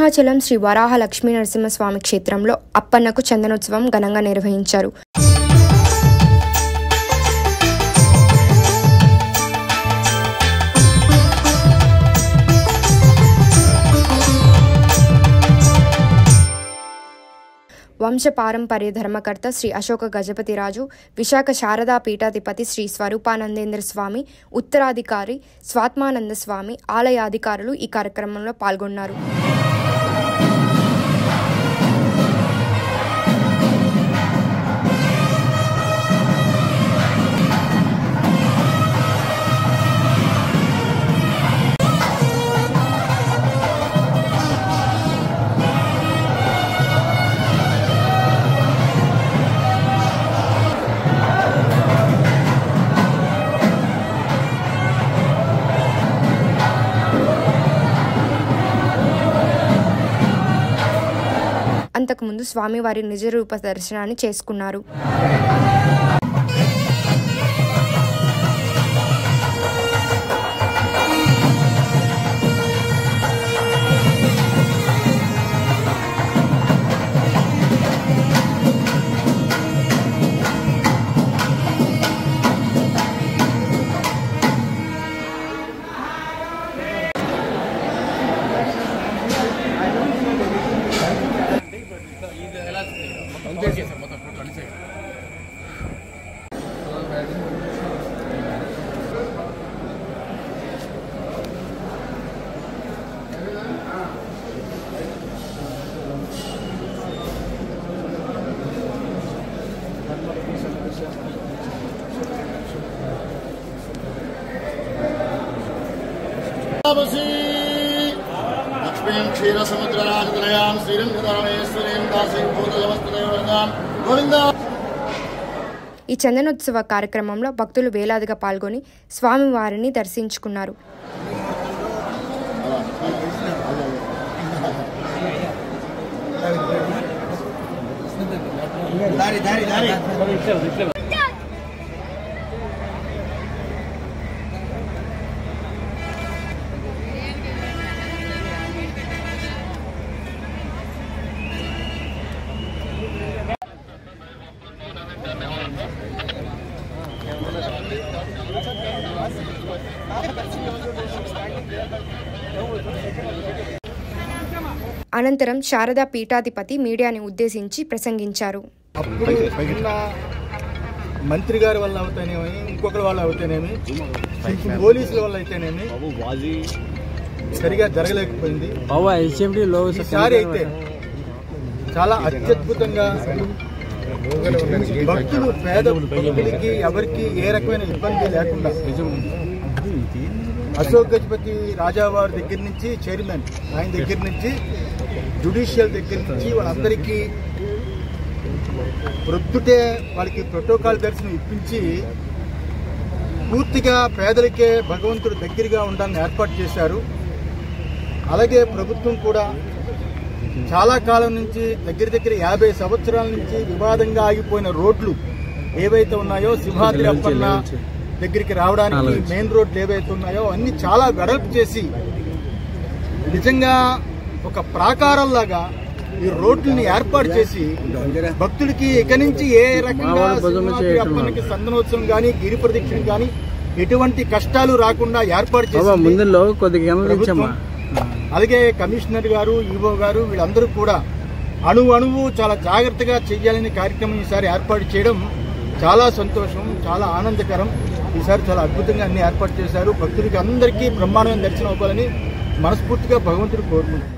సింహాచలం శ్రీ వరాహ లక్ష్మీ నరసింహస్వామి క్షేత్రంలో అప్పన్నకు చందనోత్సవం ఘనంగా నిర్వహించారు. వంశపారంపర్య ధర్మకర్త శ్రీ అశోక గజపతిరాజు, విశాఖ శారదా పీఠాధిపతి శ్రీ స్వరూపానందేంద్ర స్వామి, ఉత్తరాధికారి స్వాత్మానంద స్వామి, ఆలయ అధికారులు ఈ కార్యక్రమంలో పాల్గొన్నారు. అంతకుముందు స్వామివారి నిజరూప దర్శనాన్ని చేసుకున్నారు. లక్ష్మీం క్షీర సముద్రరాజతనయాం శ్రీరంగధామేశ్వరీం దాసీం భూతలవస్తదేవరదాం గోవిందా. ఈ చందనోత్సవ కార్యక్రమంలో భక్తులు వేలాదిగా పాల్గొని స్వామివారిని దర్శించుకున్నారు. అనంతరం శారదా పీఠాధిపతి మీడియాని ఉద్దేశించి ప్రసంగించారు. మంత్రి గారి వల్ల అవుతానేమి, ఇంకొకరి వల్ల అవుతానేమి, పోలీసుల వల్ల అయితేనేమి సరిగా జరగలేకపోయింది. ఈసారి అయితే చాలా అత్యద్భుతంగా భక్తులు, పేద భక్తులకి ఎవరికి ఏ రకమైన ఇబ్బంది లేకుండా అశోక్ గజపతి రాజావారి దగ్గర నుంచి చైర్మన్ ఆయన దగ్గర నుంచి జ్యుడిషియల్ దగ్గర నుంచి వాళ్ళందరికీ ప్రొద్దుటే వాళ్ళకి ప్రోటోకాల్ దర్శనం ఇప్పించి పూర్తిగా పేదలకే భగవంతుడు దగ్గరగా ఉండాలని ఏర్పాటు చేశారు. అలాగే ప్రభుత్వం కూడా చాలా కాలం నుంచి దగ్గర 50 సంవత్సరాల నుంచి వివాదంగా ఆగిపోయిన రోడ్లు ఏవైతే ఉన్నాయో, సింహాద్రి అప్పన్న దగ్గరికి రావడానికి మెయిన్ రోడ్లు ఏవైతే ఉన్నాయో అన్ని చాలా వెడల్పు చేసి నిజంగా ఒక ప్రాకారంలాగా ఈ రోడ్లని ఏర్పాటు చేసి భక్తులకి ఇక నుంచి ఏ రకంగా అప్పన్నకి సందనోత్సవం కానీ, గిరి ప్రదక్షిణ కానీ ఎటువంటి కష్టాలు రాకుండా ఏర్పాటు చేసి, అలాగే కమిషనర్ గారు, ఈవో గారు వీళ్ళందరూ కూడా అణువు చాలా జాగ్రత్తగా చేయాలని కార్యక్రమం ఈసారి ఏర్పాటు చేయడం చాలా సంతోషం, చాలా ఆనందకరం. ఈసారి చాలా అద్భుతంగా అన్ని ఏర్పాటు చేశారు. భక్తులకి అందరికీ బ్రహ్మాండమైన దర్శనం అవ్వాలని మనస్ఫూర్తిగా భగవంతుడు కోరుకుంటున్నాను.